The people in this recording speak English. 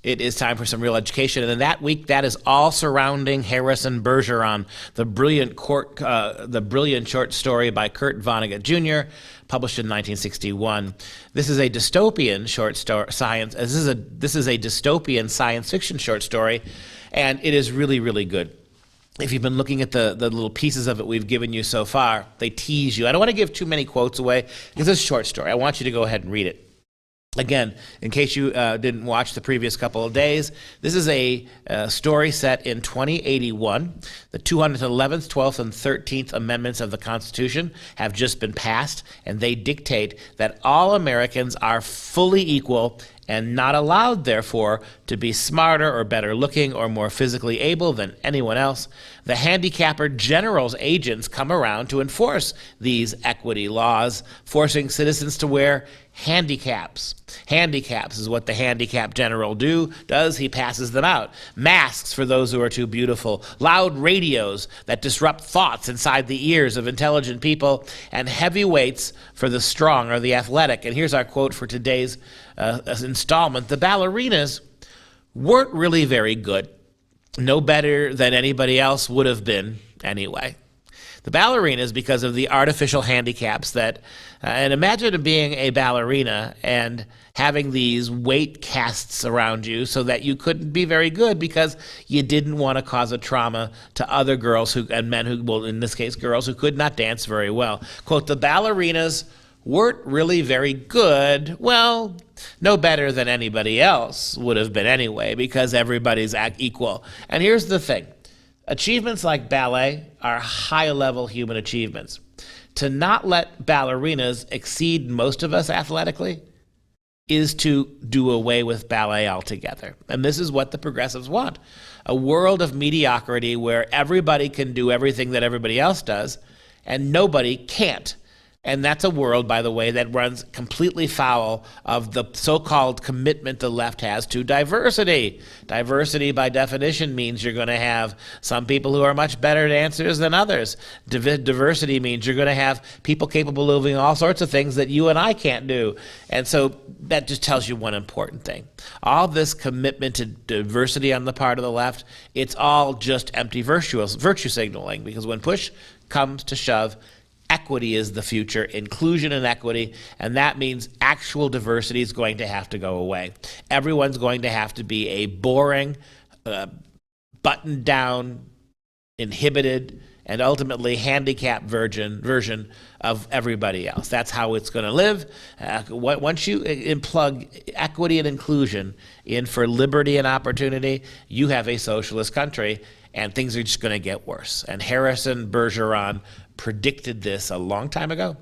it is time for some real education. And in that week, that is all surrounding Harrison Bergeron, the brilliant short story by Kurt Vonnegut Jr., published in 1961. This is a dystopian short story science. This is a dystopian science fiction short story, and it is really, really good. If you've been looking at the little pieces of it we've given you so far, they tease you. I don't want to give too many quotes away because it's a short story. I want you to go ahead and read it. Again, in case you didn't watch the previous couple of days, this is a story set in 2081. The 211th, 12th, and 13th Amendments of the Constitution have just been passed, and they dictate that all Americans are fully equal and not allowed, therefore, to be smarter or better looking or more physically able than anyone else. The handicapper general's agents come around to enforce these equity laws, forcing citizens to wear handicaps. Handicaps is what the handicap general does. He passes them out. Masks for those who are too beautiful. Loud radios that disrupt thoughts inside the ears of intelligent people. And heavy weights for the strong or the athletic. And here's our quote for today's installment. The ballerinas weren't really very good. No better than anybody else would have been anyway. The ballerinas, because of the artificial handicaps that, and imagine being a ballerina and having these weight casts around you so that you couldn't be very good because you didn't want to cause a trauma to other girls and men who, well, in this case, girls who could not dance very well. Quote, the ballerinas weren't really very good. Well, no better than anybody else would have been anyway, because everybody's equal. And here's the thing. Achievements like ballet are high-level human achievements. To not let ballerinas exceed most of us athletically is to do away with ballet altogether. And this is what the progressives want. A world of mediocrity where everybody can do everything that everybody else does and nobody can't. And that's a world, by the way, that runs completely foul of the so-called commitment the left has to diversity. Diversity, by definition, means you're going to have some people who are much better dancers than others. Diversity means you're going to have people capable of doing all sorts of things that you and I can't do. And so that just tells you one important thing. All this commitment to diversity on the part of the left, it's all just empty virtue signaling, because when push comes to shove, equity is the future, inclusion and equity, and that means actual diversity is going to have to go away. Everyone's going to have to be a boring, buttoned down, inhibited, and ultimately handicapped version of everybody else. That's how it's going to live. Once you plug equity and inclusion in for liberty and opportunity, you have a socialist country, and things are just going to get worse. And Harrison Bergeron predicted this a long time ago,